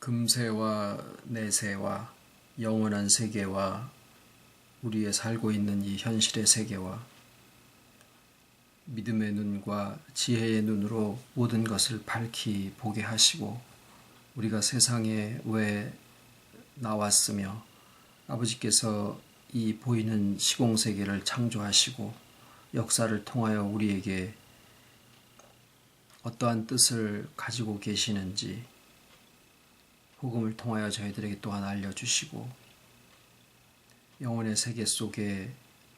금세와 내세와 영원한 세계와 우리의 살고 있는 이 현실의 세계와 믿음의 눈과 지혜의 눈으로 모든 것을 밝히 보게 하시고 우리가 세상에 왜 나왔으며 아버지께서 이 보이는 시공세계를 창조하시고 역사를 통하여 우리에게 어떠한 뜻을 가지고 계시는지 복음을 통하여 저희들에게 또한 알려주시고 영혼의 세계 속에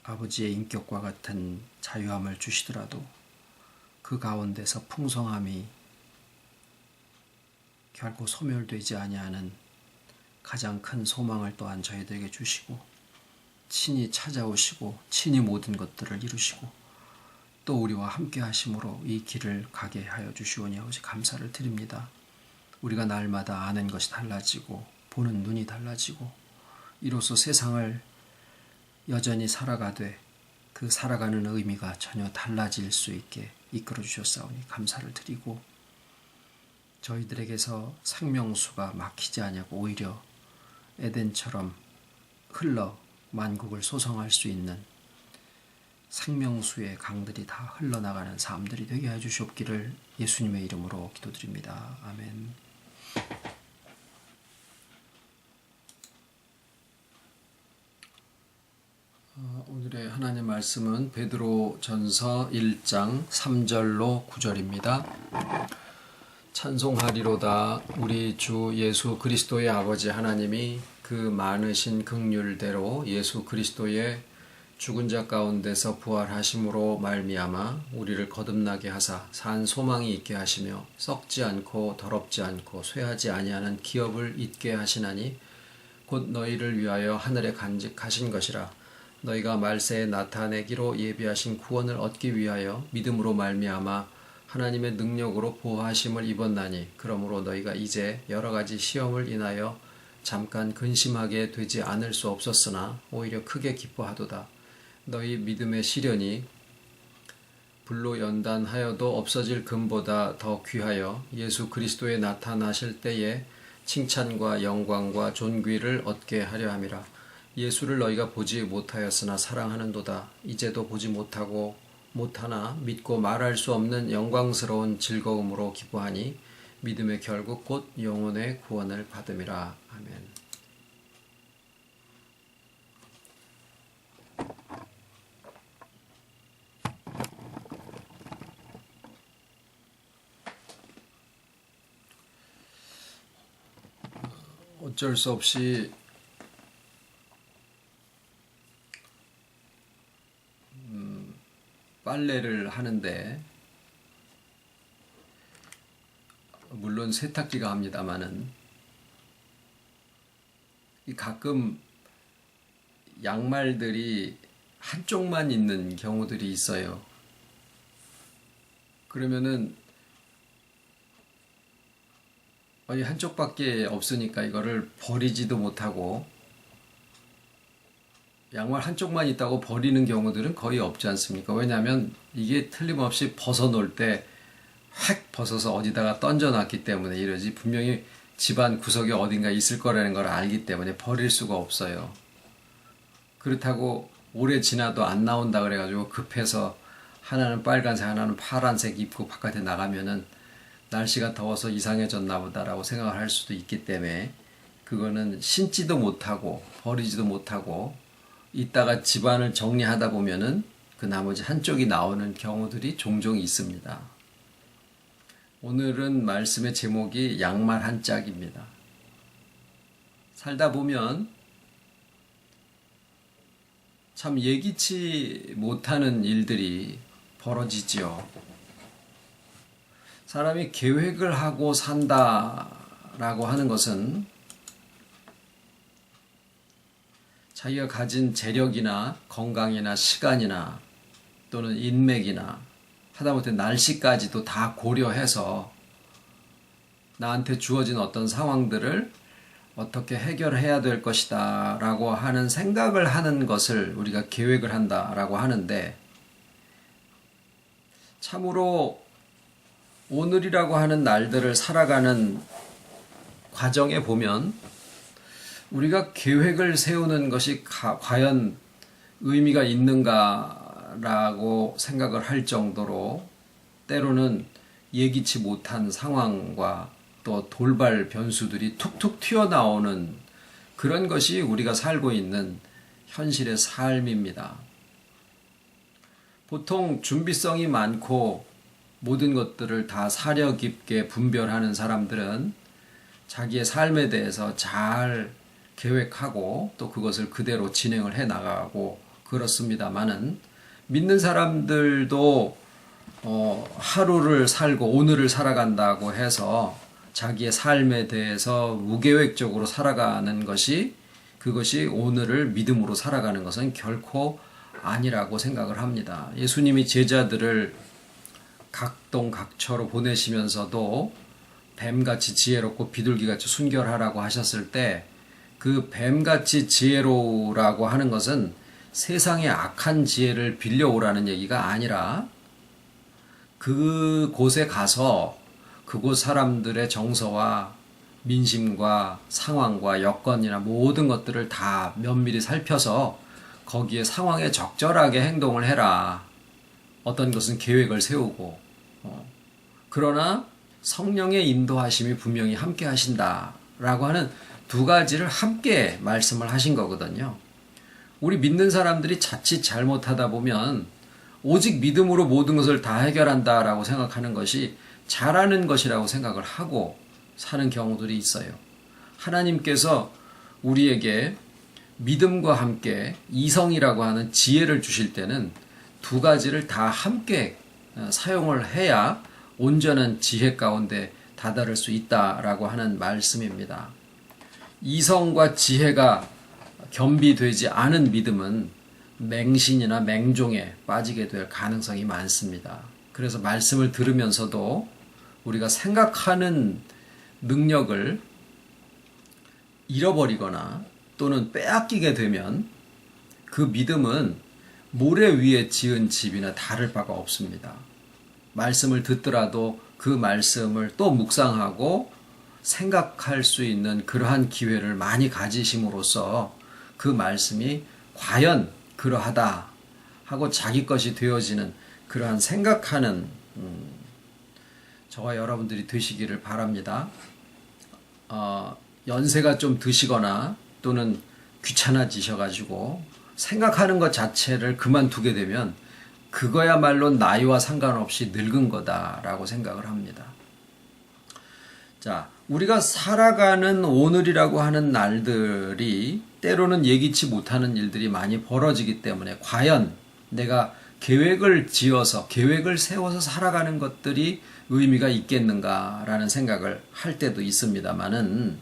아버지의 인격과 같은 자유함을 주시더라도 그 가운데서 풍성함이 결코 소멸되지 아니하는 가장 큰 소망을 또한 저희들에게 주시고 친히 찾아오시고 친히 모든 것들을 이루시고 또 우리와 함께 하심으로 이 길을 가게 하여 주시오니 아버지 감사를 드립니다. 우리가 날마다 아는 것이 달라지고 보는 눈이 달라지고 이로써 세상을 여전히 살아가되 그 살아가는 의미가 전혀 달라질 수 있게 이끌어 주셨사오니 감사를 드리고 저희들에게서 생명수가 막히지 아니하고 오히려 에덴처럼 흘러 만국을 소성할 수 있는 생명수의 강들이 다 흘러나가는 삶들이 되게 해주시옵기를 예수님의 이름으로 기도드립니다. 아멘. 오늘의 하나님 말씀은 베드로 전서 1장 3절로 9절입니다. 찬송하리로다 우리 주 예수 그리스도의 아버지 하나님이 그 많으신 긍휼대로 예수 그리스도의 죽은 자 가운데서 부활하심으로 말미암아 우리를 거듭나게 하사 산 소망이 있게 하시며 썩지 않고 더럽지 않고 쇠하지 아니하는 기업을 잊게 하시나니 곧 너희를 위하여 하늘에 간직하신 것이라. 너희가 말세에 나타내기로 예비하신 구원을 얻기 위하여 믿음으로 말미암아 하나님의 능력으로 보호하심을 입었나니 그러므로 너희가 이제 여러 가지 시험을 인하여 잠깐 근심하게 되지 않을 수 없었으나 오히려 크게 기뻐하도다. 너희 믿음의 시련이 불로 연단하여도 없어질 금보다 더 귀하여 예수 그리스도에 나타나실 때에 칭찬과 영광과 존귀를 얻게 하려 함이라. 예수를 너희가 보지 못하였으나 사랑하는도다. 이제도 보지 못하고 못하나 믿고 말할 수 없는 영광스러운 즐거움으로 기뻐하니 믿음의 결국 곧 영혼의 구원을 받음이라. 아멘. 어쩔 수 없이 빨래를 하는데 물론 세탁기가 합니다마는 가끔 양말들이 한쪽만 있는 경우들이 있어요. 그러면은 한쪽밖에 없으니까 이거를 버리지도 못하고 양말 한쪽만 있다고 버리는 경우들은 거의 없지 않습니까? 왜냐하면 이게 틀림없이 벗어놓을 때 획 벗어서 어디다가 던져놨기 때문에 이러지 분명히 집안 구석에 어딘가 있을 거라는 걸 알기 때문에 버릴 수가 없어요. 그렇다고 오래 지나도 안 나온다 그래가지고 급해서 하나는 빨간색 하나는 파란색 입고 바깥에 나가면은 날씨가 더워서 이상해졌나 보다라고 생각을 할 수도 있기 때문에 그거는 신지도 못하고 버리지도 못하고 이따가 집안을 정리하다 보면은 그 나머지 한쪽이 나오는 경우들이 종종 있습니다. 오늘은 말씀의 제목이 양말 한 짝입니다. 살다 보면 참 예기치 못하는 일들이 벌어지지요. 사람이 계획을 하고 산다라고 하는 것은 자기가 가진 재력이나 건강이나 시간이나 또는 인맥이나 하다못해 날씨까지도 다 고려해서 나한테 주어진 어떤 상황들을 어떻게 해결해야 될 것이다 라고 하는 생각을 하는 것을 우리가 계획을 한다 라고 하는데 참으로 오늘이라고 하는 날들을 살아가는 과정에 보면 우리가 계획을 세우는 것이 과연 의미가 있는가라고 생각을 할 정도로 때로는 예기치 못한 상황과 또 돌발 변수들이 툭툭 튀어나오는 그런 것이 우리가 살고 있는 현실의 삶입니다. 보통 준비성이 많고 모든 것들을 다 사려 깊게 분별하는 사람들은 자기의 삶에 대해서 잘 계획하고 또 그것을 그대로 진행을 해 나가고 그렇습니다만은 믿는 사람들도 하루를 살고 오늘을 살아간다고 해서 자기의 삶에 대해서 무계획적으로 살아가는 것이 그것이 오늘을 믿음으로 살아가는 것은 결코 아니라고 생각을 합니다. 예수님이 제자들을 각동각처로 보내시면서도 뱀같이 지혜롭고 비둘기같이 순결하라고 하셨을 때 그 뱀같이 지혜로우라고 하는 것은 세상의 악한 지혜를 빌려오라는 얘기가 아니라 그곳에 가서 그곳 사람들의 정서와 민심과 상황과 여건이나 모든 것들을 다 면밀히 살펴서 거기에 상황에 적절하게 행동을 해라. 어떤 것은 계획을 세우고 그러나 성령의 인도하심이 분명히 함께 하신다라고 하는 두 가지를 함께 말씀을 하신 거거든요. 우리 믿는 사람들이 자칫 잘못하다 보면 오직 믿음으로 모든 것을 다 해결한다라고 생각하는 것이 잘하는 것이라고 생각을 하고 사는 경우들이 있어요. 하나님께서 우리에게 믿음과 함께 이성이라고 하는 지혜를 주실 때는 두 가지를 다 함께 사용을 해야 온전한 지혜 가운데 다다를 수 있다라고 하는 말씀입니다. 이성과 지혜가 겸비되지 않은 믿음은 맹신이나 맹종에 빠지게 될 가능성이 많습니다. 그래서 말씀을 들으면서도 우리가 생각하는 능력을 잃어버리거나 또는 빼앗기게 되면 그 믿음은 모래 위에 지은 집이나 다를 바가 없습니다. 말씀을 듣더라도 그 말씀을 또 묵상하고 생각할 수 있는 그러한 기회를 많이 가지심으로써 그 말씀이 과연 그러하다 하고 자기 것이 되어지는 그러한 생각하는 저와 여러분들이 되시기를 바랍니다. 연세가 좀 드시거나 또는 귀찮아지셔가지고 생각하는 것 자체를 그만두게 되면 그거야말로 나이와 상관없이 늙은 거다라고 생각을 합니다. 자, 우리가 살아가는 오늘이라고 하는 날들이 때로는 예기치 못하는 일들이 많이 벌어지기 때문에 과연 내가 계획을 지어서 계획을 세워서 살아가는 것들이 의미가 있겠는가라는 생각을 할 때도 있습니다만은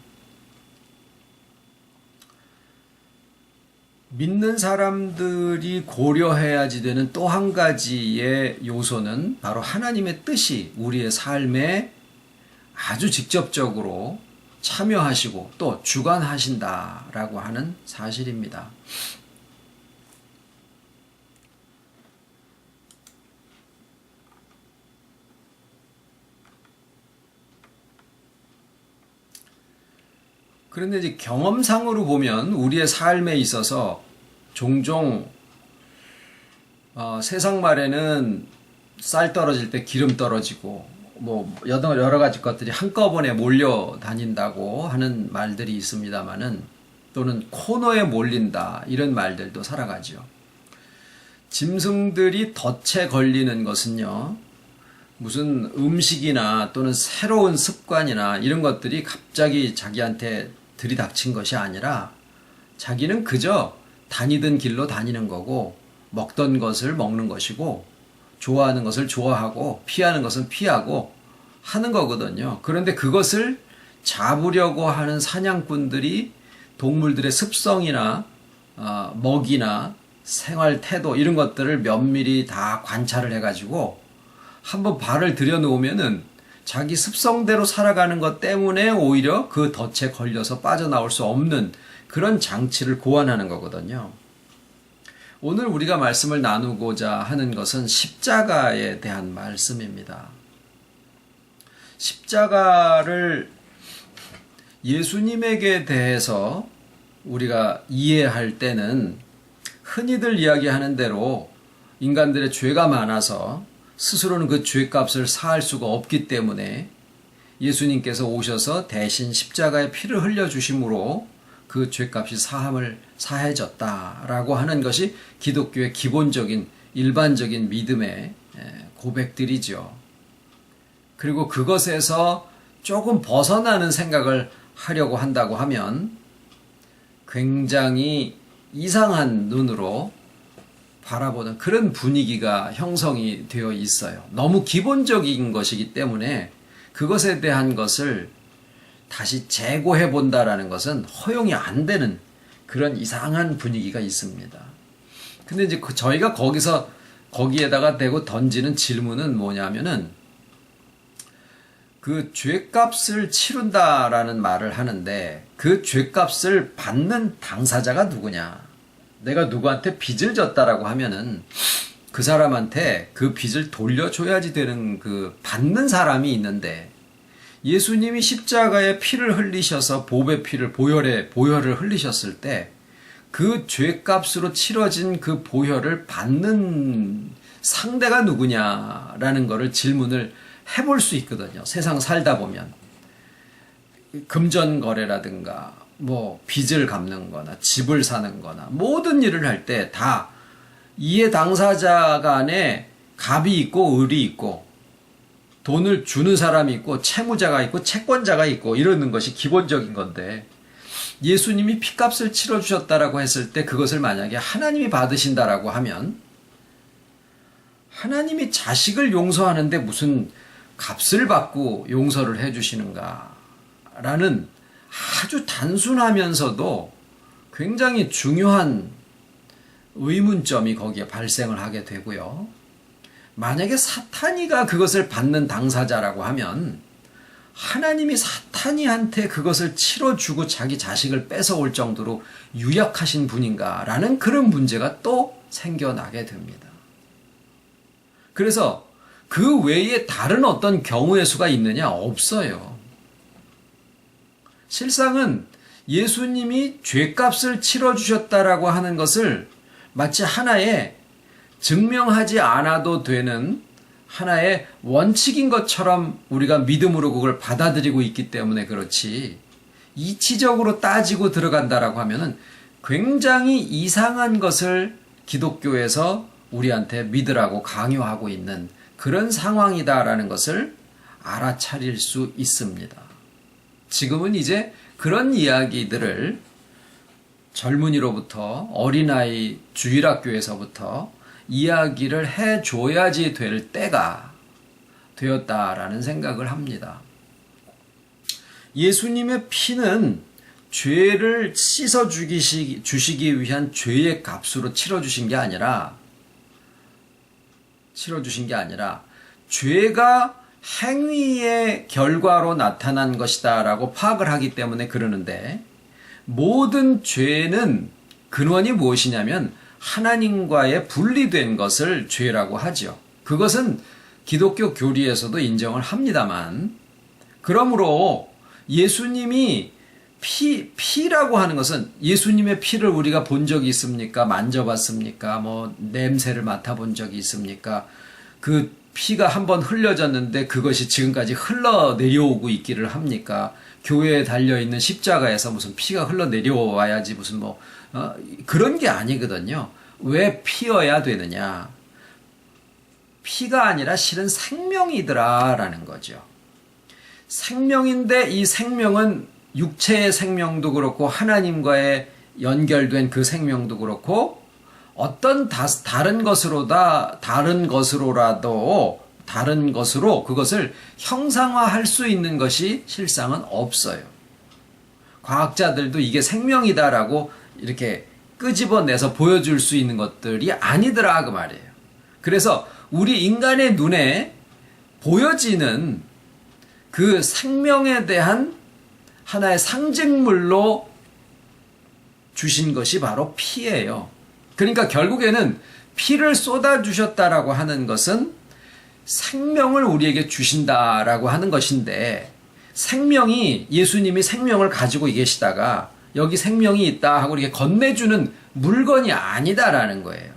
믿는 사람들이 고려해야지 되는 또 한 가지의 요소는 바로 하나님의 뜻이 우리의 삶에 아주 직접적으로 참여하시고 또 주관하신다라고 하는 사실입니다. 그런데 이제 경험상으로 보면 우리의 삶에 있어서 종종 세상 말에는 쌀 떨어질 때 기름 떨어지고 뭐 여러 가지 것들이 한꺼번에 몰려다닌다고 하는 말들이 있습니다만은 또는 코너에 몰린다 이런 말들도 살아가죠. 짐승들이 덫에 걸리는 것은요, 무슨 음식이나 또는 새로운 습관이나 이런 것들이 갑자기 자기한테 들이닥친 것이 아니라 자기는 그저 다니던 길로 다니는 거고 먹던 것을 먹는 것이고 좋아하는 것을 좋아하고 피하는 것은 피하고 하는 거거든요. 그런데 그것을 잡으려고 하는 사냥꾼들이 동물들의 습성이나 먹이나 생활 태도 이런 것들을 면밀히 다 관찰을 해가지고 한번 발을 들여놓으면은 자기 습성대로 살아가는 것 때문에 오히려 그 덫에 걸려서 빠져나올 수 없는 그런 장치를 고안하는 거거든요. 오늘 우리가 말씀을 나누고자 하는 것은 십자가에 대한 말씀입니다. 십자가를 예수님에게 대해서 우리가 이해할 때는 흔히들 이야기하는 대로 인간들의 죄가 많아서 스스로는 그 죄값을 사할 수가 없기 때문에 예수님께서 오셔서 대신 십자가의 피를 흘려주심으로 그 죄값이 사해졌다라고 하는 것이 기독교의 기본적인 일반적인 믿음의 고백들이죠. 그리고 그것에서 조금 벗어나는 생각을 하려고 한다고 하면 굉장히 이상한 눈으로 바라보는 그런 분위기가 형성이 되어 있어요. 너무 기본적인 것이기 때문에 그것에 대한 것을 다시 재고해 본다라는 것은 허용이 안 되는 그런 이상한 분위기가 있습니다. 근데 이제 저희가 거기에다가 대고 던지는 질문은 뭐냐면은 그 죄값을 치른다라는 말을 하는데 그 죄값을 받는 당사자가 누구냐? 내가 누구한테 빚을 졌다라고 하면은 그 사람한테 그 빚을 돌려줘야지 되는 그 받는 사람이 있는데 예수님이 십자가에 피를 흘리셔서 보배 피를 보혈을 흘리셨을 때 그 죄값으로 치러진 그 보혈을 받는 상대가 누구냐라는 거를 질문을 해볼 수 있거든요. 세상 살다 보면 금전거래라든가 뭐 빚을 갚는 거나 집을 사는 거나 모든 일을 할 때 다 이해 당사자 간에 갑이 있고 을이 있고 돈을 주는 사람이 있고 채무자가 있고 채권자가 있고 이러는 것이 기본적인 건데 예수님이 피값을 치러주셨다라고 했을 때 그것을 만약에 하나님이 받으신다라고 하면 하나님이 자식을 용서하는데 무슨 값을 받고 용서를 해주시는가 라는 아주 단순하면서도 굉장히 중요한 의문점이 거기에 발생을 하게 되고요. 만약에 사탄이가 그것을 받는 당사자라고 하면 하나님이 사탄이한테 그것을 치러주고 자기 자식을 뺏어올 정도로 유약하신 분인가라는 그런 문제가 또 생겨나게 됩니다. 그래서 그 외에 다른 어떤 경우의 수가 있느냐? 없어요. 실상은 예수님이 죄값을 치러주셨다라고 하는 것을 마치 하나의 증명하지 않아도 되는 하나의 원칙인 것처럼 우리가 믿음으로 그걸 받아들이고 있기 때문에 그렇지 이치적으로 따지고 들어간다라고 하면은 굉장히 이상한 것을 기독교에서 우리한테 믿으라고 강요하고 있는 그런 상황이다라는 것을 알아차릴 수 있습니다. 지금은 이제 그런 이야기들을 젊은이로부터 어린아이 주일학교에서부터 이야기를 해줘야지 될 때가 되었다라는 생각을 합니다. 예수님의 피는 죄를 씻어 주시기 위한 죄의 값으로 치러주신 게 아니라 죄가 행위의 결과로 나타난 것이다 라고 파악을 하기 때문에 그러는데 모든 죄는 근원이 무엇이냐면 하나님과의 분리된 것을 죄라고 하죠. 그것은 기독교 교리에서도 인정을 합니다만 그러므로 예수님이 피라고 하는 것은 예수님의 피를 우리가 본 적이 있습니까? 만져봤습니까? 뭐 냄새를 맡아본 적이 있습니까? 그 피가 한번 흘려졌는데 그것이 지금까지 흘러내려오고 있기를 합니까? 교회에 달려있는 십자가에서 무슨 피가 흘러내려와야지 무슨 그런 게 아니거든요. 왜 피어야 되느냐? 피가 아니라 실은 생명이더라라는 거죠. 생명인데 이 생명은 육체의 생명도 그렇고 하나님과의 연결된 그 생명도 그렇고 어떤 다른 것으로 그것을 형상화할 수 있는 것이 실상은 없어요. 과학자들도 이게 생명이다라고 이렇게 끄집어내서 보여줄 수 있는 것들이 아니더라 그 말이에요. 그래서 우리 인간의 눈에 보여지는 그 생명에 대한 하나의 상징물로 주신 것이 바로 피예요. 그러니까 결국에는 피를 쏟아주셨다라고 하는 것은 생명을 우리에게 주신다라고 하는 것인데 생명이 예수님이 생명을 가지고 계시다가 여기 생명이 있다 하고 이렇게 건네주는 물건이 아니다라는 거예요.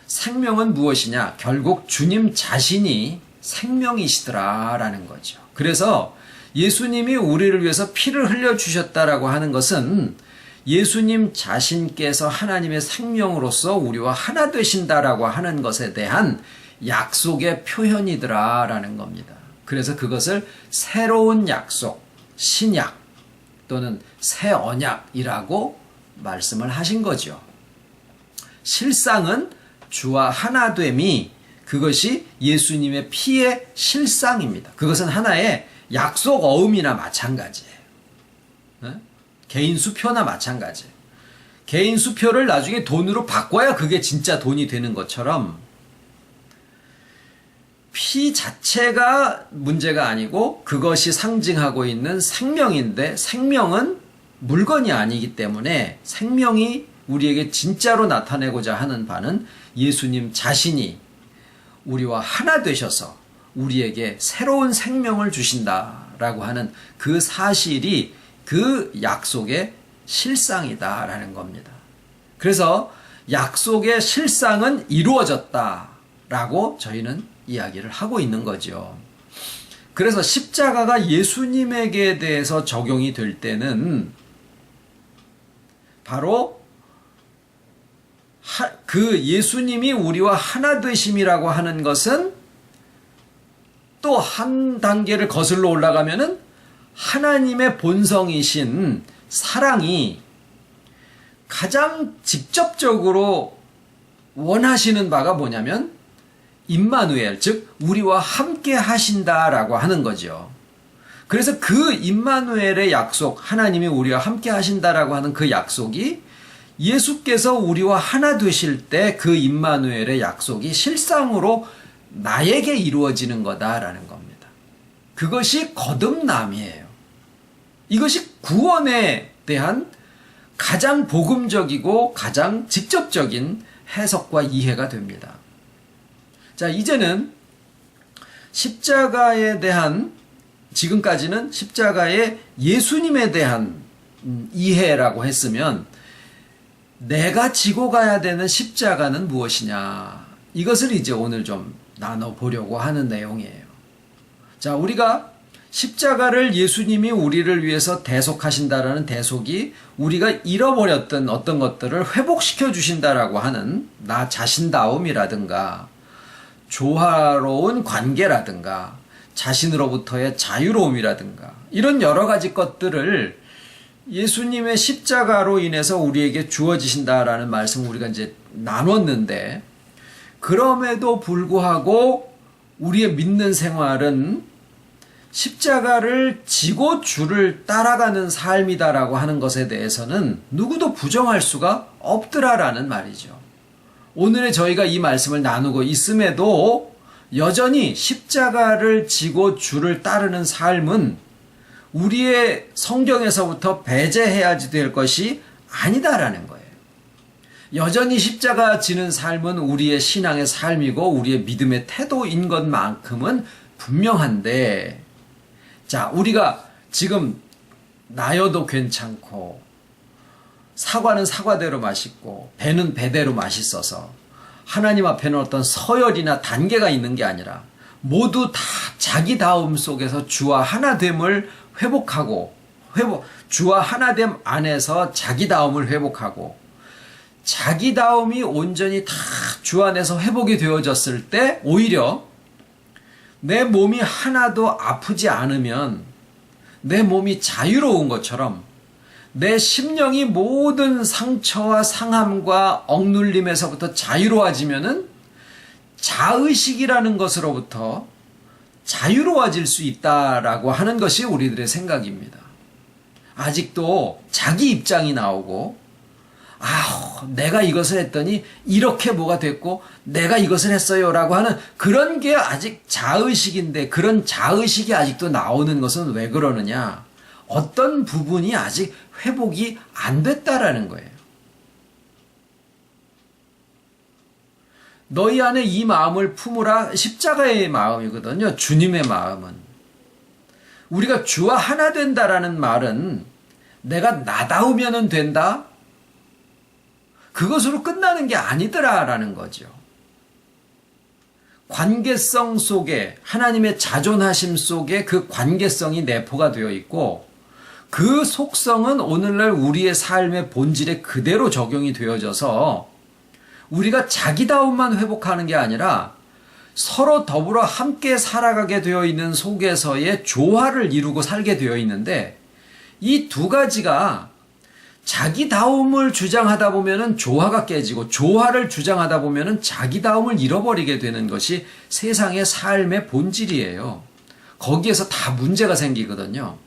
생명은 무엇이냐? 결국 주님 자신이 생명이시더라라는 거죠. 그래서 예수님이 우리를 위해서 피를 흘려주셨다라고 하는 것은 예수님 자신께서 하나님의 생명으로서 우리와 하나 되신다라고 하는 것에 대한 약속의 표현이더라라는 겁니다. 그래서 그것을 새로운 약속, 신약 또는 새 언약이라고 말씀을 하신 거죠. 실상은 주와 하나됨이 그것이 예수님의 피의 실상입니다. 그것은 하나의 약속 어음이나 마찬가지예요. 개인 수표나 마찬가지예요. 개인 수표를 나중에 돈으로 바꿔야 그게 진짜 돈이 되는 것처럼 피 자체가 문제가 아니고 그것이 상징하고 있는 생명인데 생명은 물건이 아니기 때문에 생명이 우리에게 진짜로 나타내고자 하는 바는 예수님 자신이 우리와 하나 되셔서 우리에게 새로운 생명을 주신다라고 하는 그 사실이 그 약속의 실상이다라는 겁니다. 그래서 약속의 실상은 이루어졌다라고 저희는 이야기를 하고 있는 거죠. 그래서 십자가가 예수님에게 대해서 적용이 될 때는 바로 그 예수님이 우리와 하나 되심이라고 하는 것은 또 한 단계를 거슬러 올라가면은 하나님의 본성이신 사랑이 가장 직접적으로 원하시는 바가 뭐냐면 임마누엘, 즉 우리와 함께 하신다라고 하는 거죠. 그래서 그 임마누엘의 약속, 하나님이 우리와 함께 하신다라고 하는 그 약속이 예수께서 우리와 하나 되실 때 그 임마누엘의 약속이 실상으로 나에게 이루어지는 거다라는 겁니다. 그것이 거듭남이에요. 이것이 구원에 대한 가장 복음적이고 가장 직접적인 해석과 이해가 됩니다. 자, 이제는 십자가에 대한, 지금까지는 십자가의 예수님에 대한 이해라고 했으면 내가 지고 가야 되는 십자가는 무엇이냐, 이것을 이제 오늘 좀 나눠보려고 하는 내용이에요. 자, 우리가 십자가를 예수님이 우리를 위해서 대속하신다라는 대속이 우리가 잃어버렸던 어떤 것들을 회복시켜 주신다라고 하는 나 자신다움이라든가 조화로운 관계라든가 자신으로부터의 자유로움이라든가 이런 여러 가지 것들을 예수님의 십자가로 인해서 우리에게 주어지신다라는 말씀을 우리가 이제 나눴는데, 그럼에도 불구하고 우리의 믿는 생활은 십자가를 지고 주를 따라가는 삶이다라고 하는 것에 대해서는 누구도 부정할 수가 없더라라는 말이죠. 오늘의 저희가 이 말씀을 나누고 있음에도 여전히 십자가를 지고 주를 따르는 삶은 우리의 성경에서부터 배제해야지 될 것이 아니다라는 거예요. 여전히 십자가 지는 삶은 우리의 신앙의 삶이고 우리의 믿음의 태도인 것만큼은 분명한데, 자, 우리가 지금 나여도 괜찮고 사과는 사과대로 맛있고 배는 배대로 맛있어서 하나님 앞에는 어떤 서열이나 단계가 있는 게 아니라 모두 다 자기다움 속에서 주와 하나됨을 회복하고 주와 하나됨 안에서 자기다움을 회복하고 자기다움이 온전히 다 주 안에서 회복이 되어졌을 때 오히려 내 몸이 하나도 아프지 않으면 내 몸이 자유로운 것처럼 내 심령이 모든 상처와 상함과 억눌림에서부터 자유로워지면은 자의식이라는 것으로부터 자유로워질 수 있다라고 하는 것이 우리들의 생각입니다. 아직도 자기 입장이 나오고, 내가 이것을 했더니 이렇게 뭐가 됐고 내가 이것을 했어요 라고 하는 그런 게 아직 자의식인데, 그런 자의식이 아직도 나오는 것은 왜 그러느냐, 어떤 부분이 아직 회복이 안 됐다라는 거예요. 너희 안에 이 마음을 품으라, 십자가의 마음이거든요. 주님의 마음은 우리가 주와 하나 된다라는 말은 내가 나다우면 된다? 그것으로 끝나는 게 아니더라라는 거죠. 관계성 속에, 하나님의 자존하심 속에 그 관계성이 내포가 되어 있고, 그 속성은 오늘날 우리의 삶의 본질에 그대로 적용이 되어져서 우리가 자기다움만 회복하는 게 아니라 서로 더불어 함께 살아가게 되어 있는 속에서의 조화를 이루고 살게 되어 있는데, 이 두 가지가 자기다움을 주장하다 보면은 조화가 깨지고, 조화를 주장하다 보면은 자기다움을 잃어버리게 되는 것이 세상의 삶의 본질이에요. 거기에서 다 문제가 생기거든요.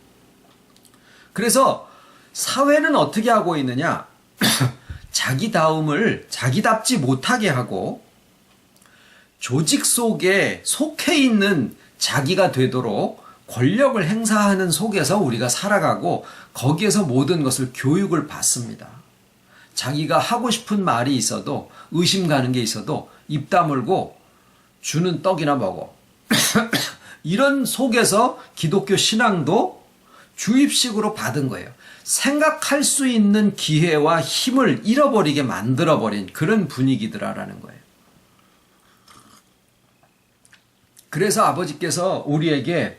그래서 사회는 어떻게 하고 있느냐? 자기다움을 자기답지 못하게 하고 조직 속에 속해 있는 자기가 되도록 권력을 행사하는 속에서 우리가 살아가고, 거기에서 모든 것을 교육을 받습니다. 자기가 하고 싶은 말이 있어도, 의심 가는 게 있어도 입 다물고 주는 떡이나 먹어. 이런 속에서 기독교 신앙도 주입식으로 받은 거예요. 생각할 수 있는 기회와 힘을 잃어버리게 만들어버린 그런 분위기더라라는 거예요. 그래서 아버지께서 우리에게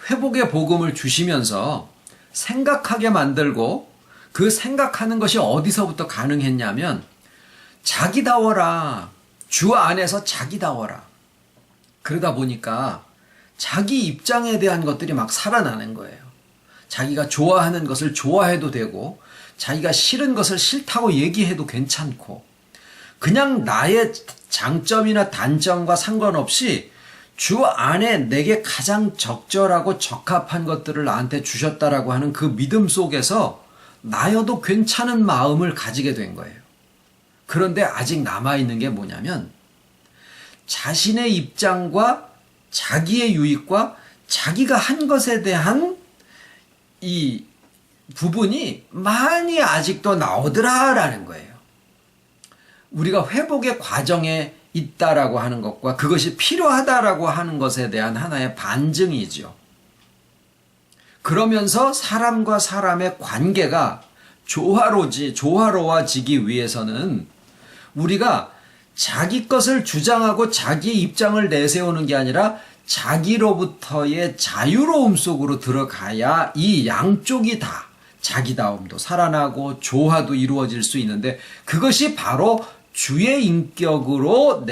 회복의 복음을 주시면서 생각하게 만들고, 그 생각하는 것이 어디서부터 가능했냐면 자기다워라. 주 안에서 자기다워라. 그러다 보니까 자기 입장에 대한 것들이 막 살아나는 거예요. 자기가 좋아하는 것을 좋아해도 되고, 자기가 싫은 것을 싫다고 얘기해도 괜찮고, 그냥 나의 장점이나 단점과 상관없이 주 안에 내게 가장 적절하고 적합한 것들을 나한테 주셨다라고 하는 그 믿음 속에서 나여도 괜찮은 마음을 가지게 된 거예요. 그런데 아직 남아있는 게 뭐냐면, 자신의 입장과 자기의 유익과 자기가 한 것에 대한 이 부분이 많이 아직도 나오더라라는 거예요. 우리가 회복의 과정에 있다라고 하는 것과 그것이 필요하다라고 하는 것에 대한 하나의 반증이죠. 그러면서 사람과 사람의 관계가 조화로워지기 위해서는 우리가 자기 것을 주장하고 자기 입장을 내세우는 게 아니라 자기로부터의 자유로움 속으로 들어가야 이 양쪽이 다 자기다움도 살아나고 조화도 이루어질 수 있는데, 그것이 바로 주의 인격으로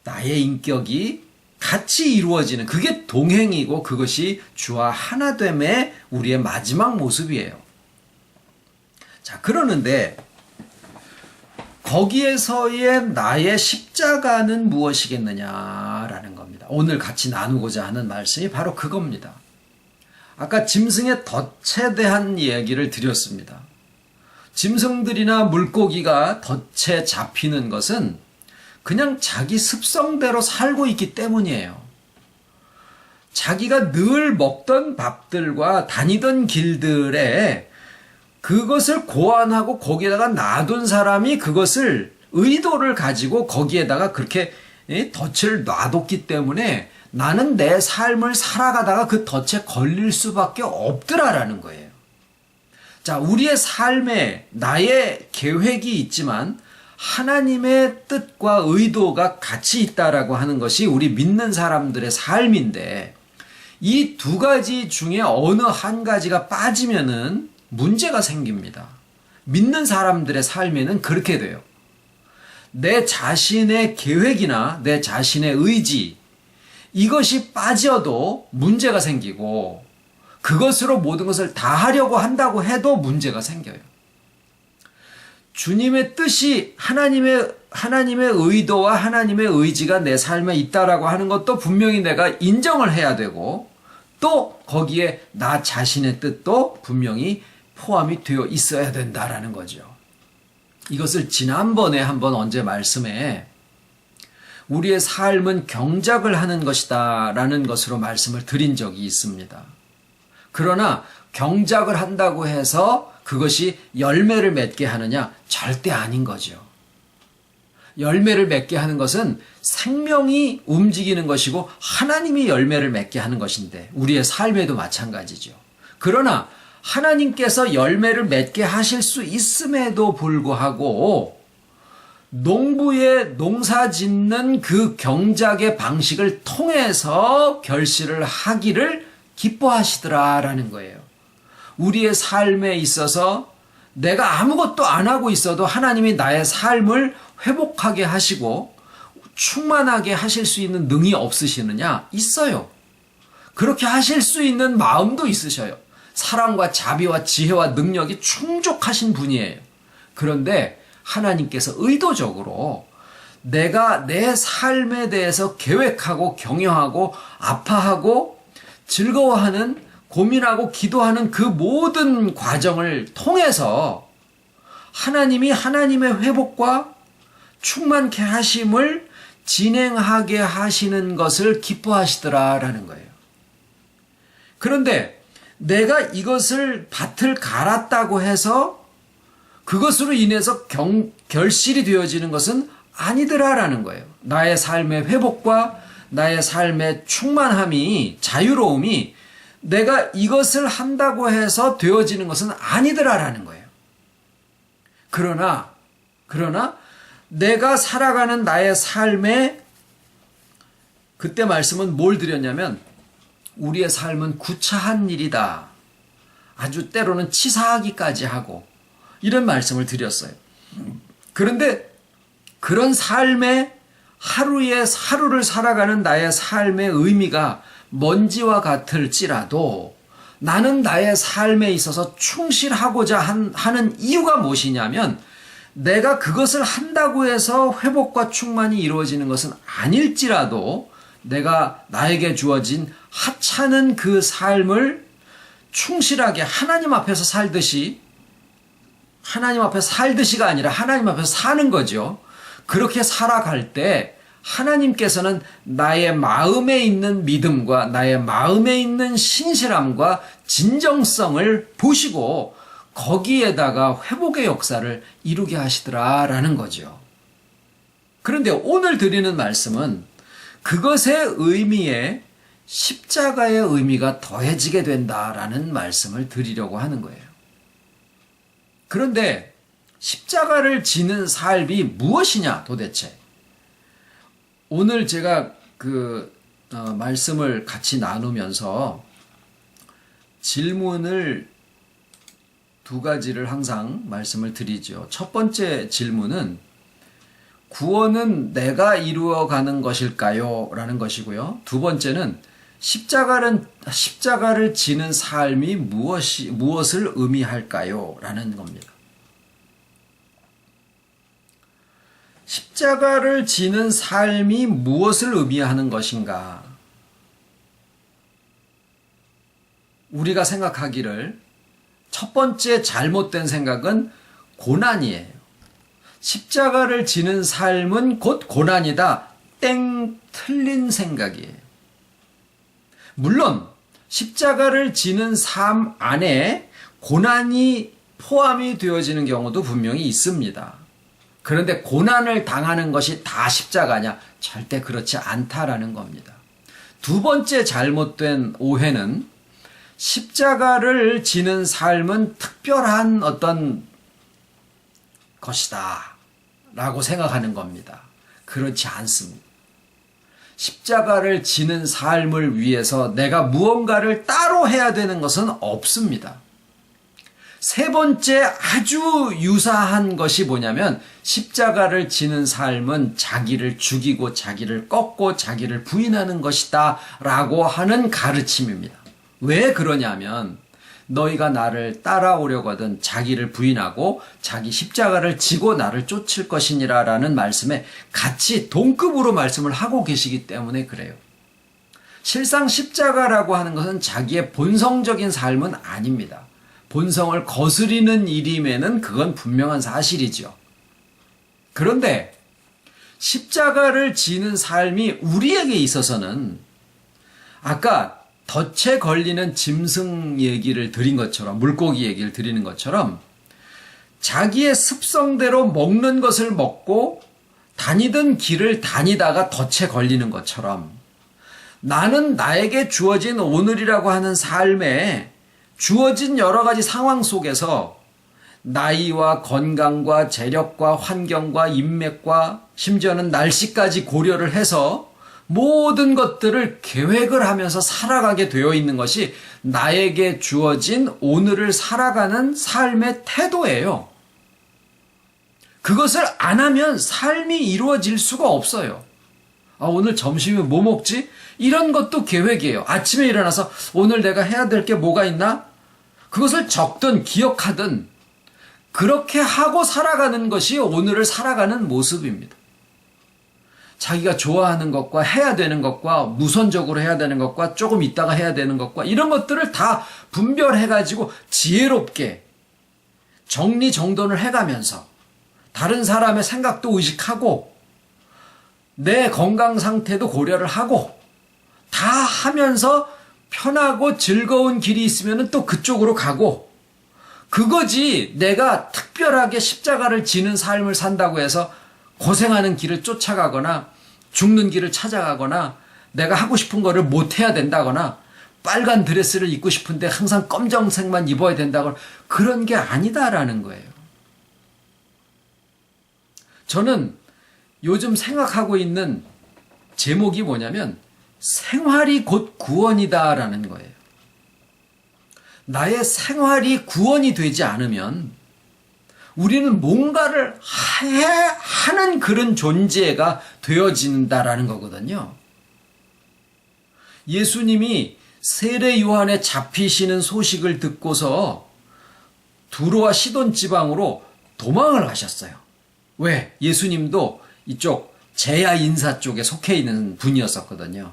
나의 인격이 같이 이루어지는, 그게 동행이고 그것이 주와 하나됨의 우리의 마지막 모습이에요. 자, 그러는데 거기에서의 나의 십자가는 무엇이겠느냐라는 겁니다. 오늘 같이 나누고자 하는 말씀이 바로 그겁니다. 아까 짐승의 덫에 대한 얘기를 드렸습니다. 짐승들이나 물고기가 덫에 잡히는 것은 그냥 자기 습성대로 살고 있기 때문이에요. 자기가 늘 먹던 밥들과 다니던 길들에 그것을 고안하고 거기에다가 놔둔 사람이 그것을 의도를 가지고 거기에다가 그렇게 덫을 놔뒀기 때문에 나는 내 삶을 살아가다가 그 덫에 걸릴 수밖에 없더라라는 거예요. 자, 우리의 삶에 나의 계획이 있지만 하나님의 뜻과 의도가 같이 있다라고 하는 것이 우리 믿는 사람들의 삶인데, 이 두 가지 중에 어느 한 가지가 빠지면은 문제가 생깁니다. 믿는 사람들의 삶에는 그렇게 돼요. 내 자신의 계획이나 내 자신의 의지, 이것이 빠져도 문제가 생기고, 그것으로 모든 것을 다 하려고 한다고 해도 문제가 생겨요. 주님의 뜻이, 하나님의 의도와 하나님의 의지가 내 삶에 있다라고 하는 것도 분명히 내가 인정을 해야 되고, 또 거기에 나 자신의 뜻도 분명히 포함이 되어 있어야 된다라는 거죠. 이것을 지난번에 한번 언제 말씀에 우리의 삶은 경작을 하는 것이다 라는 것으로 말씀을 드린 적이 있습니다. 그러나 경작을 한다고 해서 그것이 열매를 맺게 하느냐? 절대 아닌 거죠. 열매를 맺게 하는 것은 생명이 움직이는 것이고 하나님이 열매를 맺게 하는 것인데 우리의 삶에도 마찬가지죠. 그러나 하나님께서 열매를 맺게 하실 수 있음에도 불구하고 농부의 농사 짓는 그 경작의 방식을 통해서 결실을 하기를 기뻐하시더라라는 거예요. 우리의 삶에 있어서 내가 아무것도 안 하고 있어도 하나님이 나의 삶을 회복하게 하시고 충만하게 하실 수 있는 능이 없으시느냐? 있어요. 그렇게 하실 수 있는 마음도 있으셔요. 사랑과 자비와 지혜와 능력이 충족하신 분이에요. 그런데 하나님께서 의도적으로 내가 내 삶에 대해서 계획하고 경영하고 아파하고 즐거워하는 고민하고 기도하는 그 모든 과정을 통해서 하나님이 하나님의 회복과 충만케 하심을 진행하게 하시는 것을 기뻐하시더라라는 거예요. 그런데 내가 이것을 밭을 갈았다고 해서 그것으로 인해서 결실이 되어지는 것은 아니더라라는 거예요. 나의 삶의 회복과 나의 삶의 충만함이, 자유로움이 내가 이것을 한다고 해서 되어지는 것은 아니더라라는 거예요. 그러나 내가 살아가는 나의 삶에 그때 말씀은 뭘 드렸냐면 우리의 삶은 구차한 일이다. 아주 때로는 치사하기까지 하고 이런 말씀을 드렸어요. 그런데 그런 삶의 하루를 살아가는 나의 삶의 의미가 먼지와 같을지라도 나는 나의 삶에 있어서 충실하고자 하는 이유가 무엇이냐면 내가 그것을 한다고 해서 회복과 충만이 이루어지는 것은 아닐지라도 내가 나에게 주어진 하찮은 그 삶을 충실하게 하나님 앞에서 살듯이 하나님 앞에서 살듯이가 아니라 하나님 앞에서 사는 거죠. 그렇게 살아갈 때 하나님께서는 나의 마음에 있는 믿음과 나의 마음에 있는 신실함과 진정성을 보시고 거기에다가 회복의 역사를 이루게 하시더라라는 거죠. 그런데 오늘 드리는 말씀은 그것의 의미에 십자가의 의미가 더해지게 된다라는 말씀을 드리려고 하는 거예요. 그런데 십자가를 지는 삶이 무엇이냐 도대체? 오늘 제가 말씀을 같이 나누면서 질문을 두 가지를 항상 말씀을 드리죠. 첫 번째 질문은 구원은 내가 이루어가는 것일까요? 라는 것이고요. 두 번째는 십자가를 지는 삶이 무엇을 의미할까요? 라는 겁니다. 십자가를 지는 삶이 무엇을 의미하는 것인가? 우리가 생각하기를 첫 번째 잘못된 생각은 고난이에요. 십자가를 지는 삶은 곧 고난이다. 땡, 틀린 생각이에요. 물론 십자가를 지는 삶 안에 고난이 포함이 되어지는 경우도 분명히 있습니다. 그런데 고난을 당하는 것이 다 십자가냐? 절대 그렇지 않다라는 겁니다. 두 번째 잘못된 오해는 십자가를 지는 삶은 특별한 어떤 것이다 라고 생각하는 겁니다. 그렇지 않습니다. 십자가를 지는 삶을 위해서 내가 무언가를 따로 해야 되는 것은 없습니다. 세 번째 아주 유사한 것이 뭐냐면 십자가를 지는 삶은 자기를 죽이고 자기를 꺾고 자기를 부인하는 것이다 라고 하는 가르침입니다. 왜 그러냐면 너희가 나를 따라오려거든 자기를 부인하고 자기 십자가를 지고 나를 쫓을 것이니라 라는 말씀에 같이 동급으로 말씀을 하고 계시기 때문에 그래요. 실상 십자가라고 하는 것은 자기의 본성적인 삶은 아닙니다. 본성을 거스리는 일임에는 그건 분명한 사실이죠. 그런데 십자가를 지는 삶이 우리에게 있어서는 아까 덫에 걸리는 짐승 얘기를 드린 것처럼 물고기 얘기를 드리는 것처럼 자기의 습성대로 먹는 것을 먹고 다니던 길을 다니다가 덫에 걸리는 것처럼 나는 나에게 주어진 오늘이라고 하는 삶에 주어진 여러 가지 상황 속에서 나이와 건강과 재력과 환경과 인맥과 심지어는 날씨까지 고려를 해서 모든 것들을 계획을 하면서 살아가게 되어 있는 것이 나에게 주어진 오늘을 살아가는 삶의 태도예요. 그것을 안 하면 삶이 이루어질 수가 없어요. 오늘 점심에 뭐 먹지? 이런 것도 계획이에요. 아침에 일어나서 오늘 내가 해야 될 게 뭐가 있나? 그것을 적든 기억하든 그렇게 하고 살아가는 것이 오늘을 살아가는 모습입니다. 자기가 좋아하는 것과 해야 되는 것과 무선적으로 해야 되는 것과 조금 있다가 해야 되는 것과 이런 것들을 다 분별해가지고 지혜롭게 정리정돈을 해가면서 다른 사람의 생각도 의식하고 내 건강 상태도 고려를 하고 다 하면서 편하고 즐거운 길이 있으면 또 그쪽으로 가고 그거지 내가 특별하게 십자가를 지는 삶을 산다고 해서 고생하는 길을 쫓아가거나 죽는 길을 찾아가거나 내가 하고 싶은 거를 못해야 된다거나 빨간 드레스를 입고 싶은데 항상 검정색만 입어야 된다거나 그런 게 아니다라는 거예요. 저는 요즘 생각하고 있는 제목이 뭐냐면 생활이 곧 구원이다라는 거예요. 나의 생활이 구원이 되지 않으면 우리는 뭔가를 하는 그런 존재가 되어진다라는 거거든요. 예수님이 세례 요한에 잡히시는 소식을 듣고서 두로와 시돈 지방으로 도망을 하셨어요. 왜? 예수님도 이쪽 제야 인사 쪽에 속해 있는 분이었었거든요.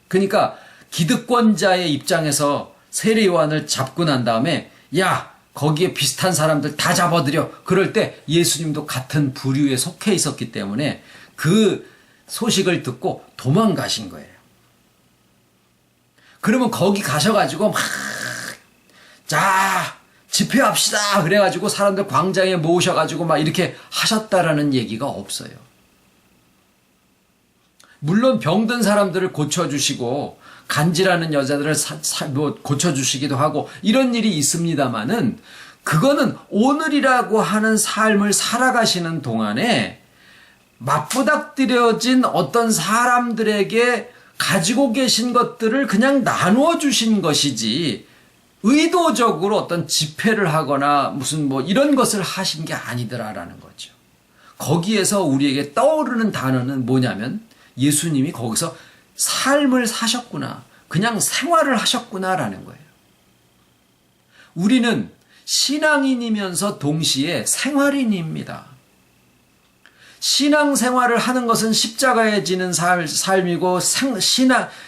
그러니까 기득권자의 입장에서 세례 요한을 잡고 난 다음에 야 거기에 비슷한 사람들 다 잡아들여. 그럴 때 예수님도 같은 부류에 속해 있었기 때문에 그 소식을 듣고 도망가신 거예요. 그러면 거기 가셔가지고 자 집회합시다 그래가지고 사람들 광장에 모으셔가지고 막 이렇게 하셨다라는 얘기가 없어요. 물론 병든 사람들을 고쳐주시고 간질하는 여자들을 고쳐주시기도 하고 이런 일이 있습니다만은 그거는 오늘이라고 하는 삶을 살아가시는 동안에 맞부닥뜨려진 어떤 사람들에게 가지고 계신 것들을 그냥 나누어 주신 것이지 의도적으로 어떤 집회를 하거나 무슨 이런 것을 하신 게 아니더라라는 거죠. 거기에서 우리에게 떠오르는 단어는 뭐냐면 예수님이 거기서 삶을 사셨구나. 그냥 생활을 하셨구나라는 거예요. 우리는 신앙인이면서 동시에 생활인입니다. 신앙생활을 하는 것은 십자가에 지는 삶이고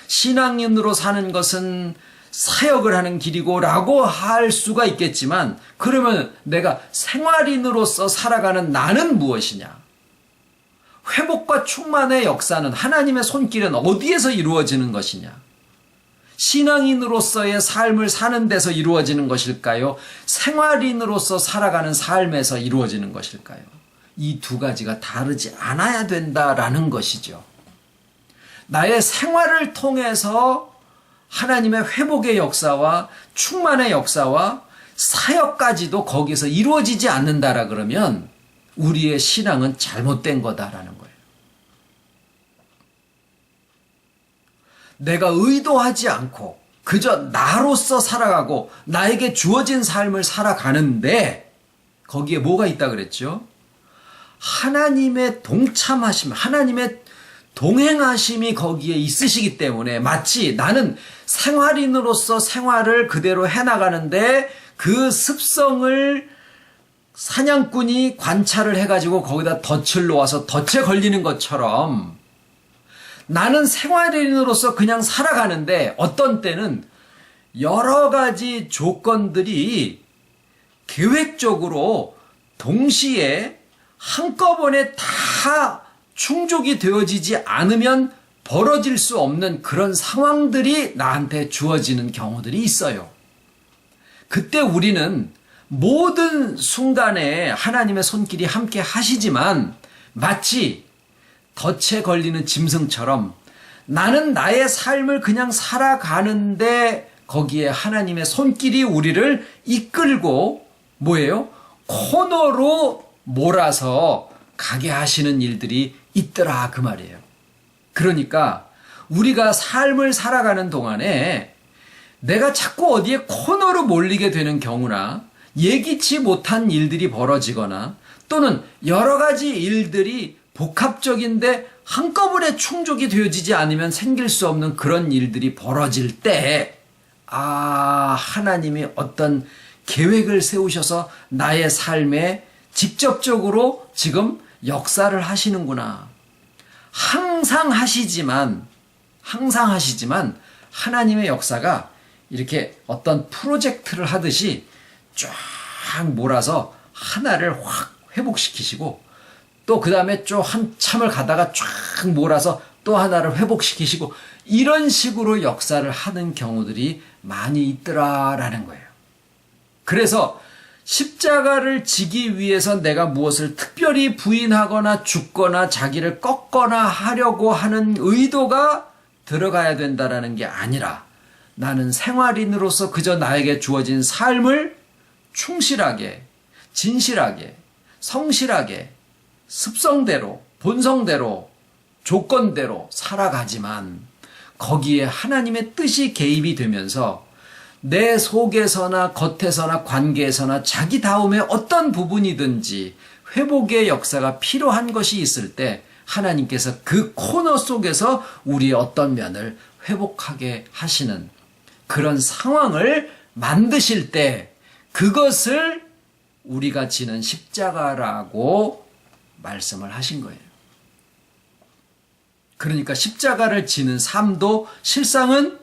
신앙인으로 사는 것은 사역을 하는 길이고 라고 할 수가 있겠지만 그러면 내가 생활인으로서 살아가는 나는 무엇이냐? 회복과 충만의 역사는 하나님의 손길은 어디에서 이루어지는 것이냐? 신앙인으로서의 삶을 사는 데서 이루어지는 것일까요? 생활인으로서 살아가는 삶에서 이루어지는 것일까요? 이 두 가지가 다르지 않아야 된다라는 것이죠. 나의 생활을 통해서 하나님의 회복의 역사와 충만의 역사와 사역까지도 거기서 이루어지지 않는다라 그러면 우리의 신앙은 잘못된 거다라는 거예요. 내가 의도하지 않고 그저 나로서 살아가고 나에게 주어진 삶을 살아가는데 거기에 뭐가 있다 그랬죠? 하나님의 동참하심, 하나님의 동행하심이 거기에 있으시기 때문에 마치 나는 생활인으로서 생활을 그대로 해나가는데 그 습성을 사냥꾼이 관찰을 해가지고 거기다 덫을 놓아서 덫에 걸리는 것처럼 나는 생활인으로서 그냥 살아가는데 어떤 때는 여러 가지 조건들이 계획적으로 동시에 한꺼번에 다 충족이 되어지지 않으면 벌어질 수 없는 그런 상황들이 나한테 주어지는 경우들이 있어요. 그때 우리는 모든 순간에 하나님의 손길이 함께 하시지만 마치 덫에 걸리는 짐승처럼 나는 나의 삶을 그냥 살아가는데 거기에 하나님의 손길이 우리를 이끌고 뭐예요? 코너로 몰아서 가게 하시는 일들이 있더라 그 말이에요. 그러니까 우리가 삶을 살아가는 동안에 내가 자꾸 어디에 코너로 몰리게 되는 경우나 예기치 못한 일들이 벌어지거나 또는 여러 가지 일들이 복합적인데 한꺼번에 충족이 되어지지 않으면 생길 수 없는 그런 일들이 벌어질 때 하나님이 어떤 계획을 세우셔서 나의 삶에 직접적으로 지금 역사를 하시는구나. 항상 하시지만 하나님의 역사가 이렇게 어떤 프로젝트를 하듯이 쫙 몰아서 하나를 확 회복시키시고 또 그 다음에 좀 한참을 가다가 쫙 몰아서 또 하나를 회복시키시고 이런 식으로 역사를 하는 경우들이 많이 있더라라는 거예요. 그래서 십자가를 지기 위해서 내가 무엇을 특별히 부인하거나 죽거나 자기를 꺾거나 하려고 하는 의도가 들어가야 된다라는 게 아니라 나는 생활인으로서 그저 나에게 주어진 삶을 충실하게, 진실하게, 성실하게, 습성대로, 본성대로, 조건대로 살아가지만 거기에 하나님의 뜻이 개입이 되면서 내 속에서나 겉에서나 관계에서나 자기다움의 어떤 부분이든지 회복의 역사가 필요한 것이 있을 때 하나님께서 그 코너 속에서 우리의 어떤 면을 회복하게 하시는 그런 상황을 만드실 때 그것을 우리가 지는 십자가라고 말씀을 하신 거예요. 그러니까 십자가를 지는 삶도 실상은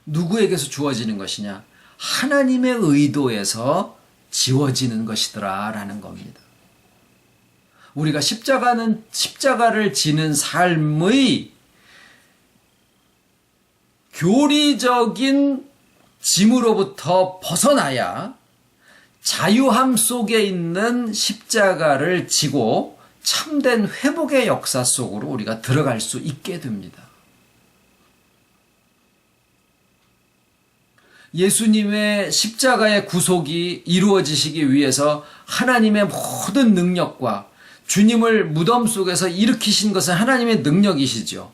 누구에게서 주어지는 것이냐? 하나님의 의도에서 지워지는 것이더라라는 겁니다. 우리가 십자가를 지는 삶의 교리적인 짐으로부터 벗어나야 자유함 속에 있는 십자가를 지고 참된 회복의 역사 속으로 우리가 들어갈 수 있게 됩니다. 예수님의 십자가의 구속이 이루어지시기 위해서 하나님의 모든 능력과 주님을 무덤 속에서 일으키신 것은 하나님의 능력이시죠.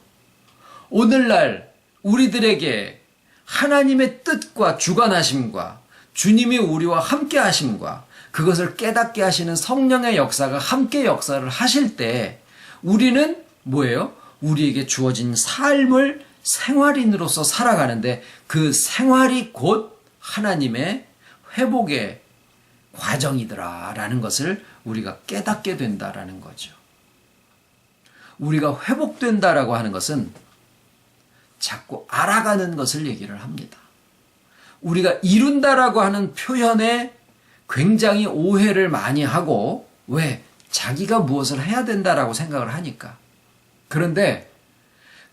오늘날 우리들에게 하나님의 뜻과 주관하심과 주님이 우리와 함께 하심과 그것을 깨닫게 하시는 성령의 역사가 함께 역사를 하실 때 우리는 뭐예요? 우리에게 주어진 삶을 생활인으로서 살아가는데 그 생활이 곧 하나님의 회복의 과정이더라라는 것을 우리가 깨닫게 된다라는 거죠. 우리가 회복된다라고 하는 것은 자꾸 알아가는 것을 얘기를 합니다. 우리가 이룬다라고 하는 표현에 굉장히 오해를 많이 하고 왜? 자기가 무엇을 해야 된다라고 생각을 하니까. 그런데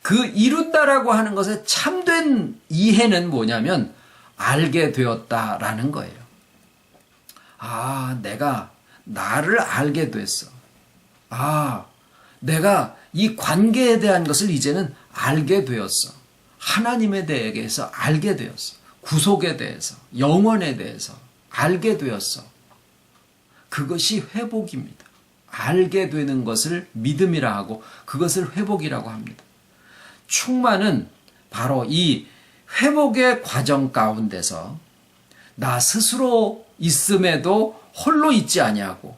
그 이룬다라고 하는 것의 참된 이해는 뭐냐면 알게 되었다라는 거예요. 내가 나를 알게 됐어. 내가 이 관계에 대한 것을 이제는 알게 되었어. 하나님에 대해서 알게 되었어. 구속에 대해서, 영원에 대해서 알게 되었어. 그것이 회복입니다. 알게 되는 것을 믿음이라 하고 그것을 회복이라고 합니다. 충만은 바로 이 회복의 과정 가운데서 나 스스로 있음에도 홀로 있지 아니하고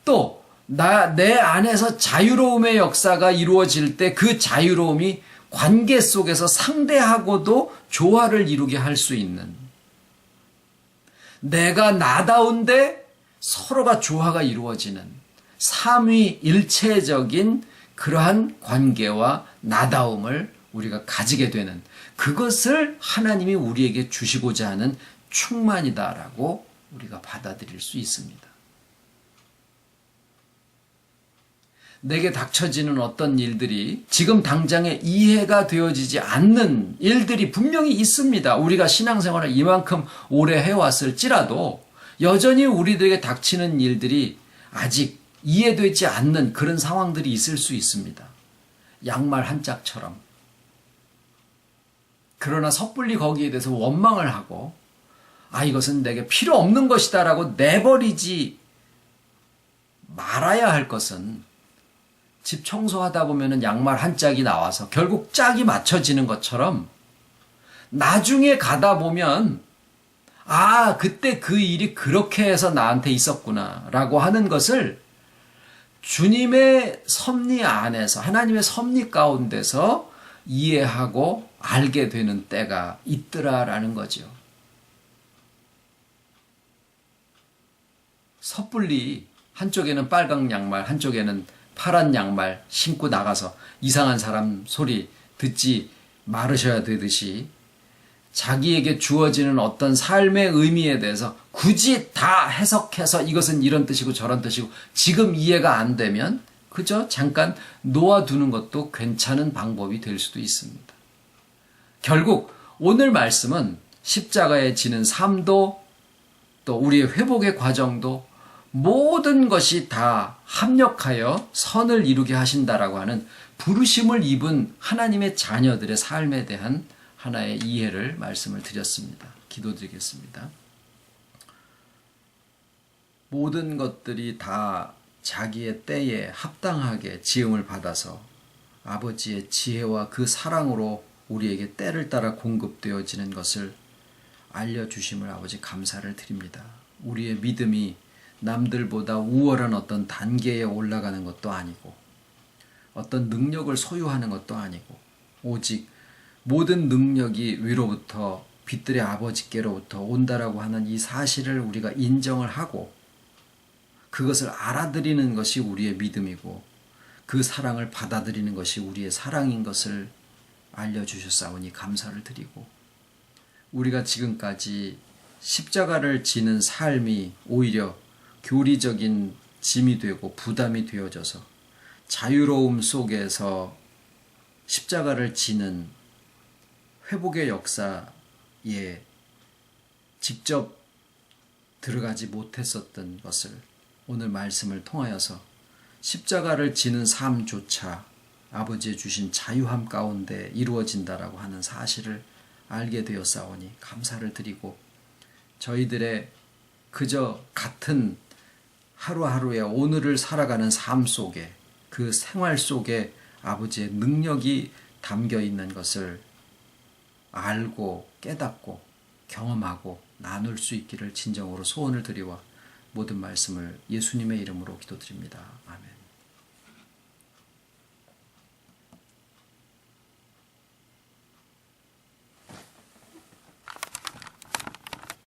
또 내 안에서 자유로움의 역사가 이루어질 때 그 자유로움이 관계 속에서 상대하고도 조화를 이루게 할 수 있는 내가 나다운데 서로가 조화가 이루어지는 삼위일체적인 그러한 관계와 나다움을 우리가 가지게 되는 그것을 하나님이 우리에게 주시고자 하는 충만이다라고 우리가 받아들일 수 있습니다. 내게 닥쳐지는 어떤 일들이 지금 당장에 이해가 되어지지 않는 일들이 분명히 있습니다. 우리가 신앙생활을 이만큼 오래 해왔을지라도 여전히 우리들에게 닥치는 일들이 아직 이해되지 않는 그런 상황들이 있을 수 있습니다. 양말 한 짝처럼. 그러나 섣불리 거기에 대해서 원망을 하고 이것은 내게 필요 없는 것이다 라고 내버리지 말아야 할 것은, 집 청소하다 보면 양말 한 짝이 나와서 결국 짝이 맞춰지는 것처럼 나중에 가다 보면 그때 그 일이 그렇게 해서 나한테 있었구나 라고 하는 것을 주님의 섭리 안에서, 하나님의 섭리 가운데서 이해하고 알게 되는 때가 있더라라는 거죠. 섣불리 한쪽에는 빨간 양말, 한쪽에는 파란 양말 신고 나가서 이상한 사람 소리 듣지 말으셔야 되듯이, 자기에게 주어지는 어떤 삶의 의미에 대해서 굳이 다 해석해서 이것은 이런 뜻이고 저런 뜻이고 지금 이해가 안 되면 그저 잠깐 놓아두는 것도 괜찮은 방법이 될 수도 있습니다. 결국 오늘 말씀은 십자가에 지는 삶도 또 우리의 회복의 과정도 모든 것이 다 합력하여 선을 이루게 하신다라고 하는 부르심을 입은 하나님의 자녀들의 삶에 대한 하나의 이해를 말씀을 드렸습니다. 기도드리겠습니다. 모든 것들이 다 자기의 때에 합당하게 지음을 받아서 아버지의 지혜와 그 사랑으로 우리에게 때를 따라 공급되어지는 것을 알려주심을 아버지 감사를 드립니다. 우리의 믿음이 남들보다 우월한 어떤 단계에 올라가는 것도 아니고 어떤 능력을 소유하는 것도 아니고 오직 모든 능력이 위로부터 빛들의 아버지께로부터 온다라고 하는 이 사실을 우리가 인정을 하고 그것을 알아들이는 것이 우리의 믿음이고 그 사랑을 받아들이는 것이 우리의 사랑인 것을 알려주셨사오니 감사를 드리고, 우리가 지금까지 십자가를 지는 삶이 오히려 교리적인 짐이 되고 부담이 되어져서 자유로움 속에서 십자가를 지는 회복의 역사에 직접 들어가지 못했었던 것을 오늘 말씀을 통하여서 십자가를 지는 삶조차 아버지의 주신 자유함 가운데 이루어진다라고 하는 사실을 알게 되었사오니 감사를 드리고, 저희들의 그저 같은 하루하루의 오늘을 살아가는 삶 속에 그 생활 속에 아버지의 능력이 담겨 있는 것을 알고 깨닫고 경험하고 나눌 수 있기를 진정으로 소원을 드리와 모든 말씀을 예수님의 이름으로 기도드립니다. 아멘.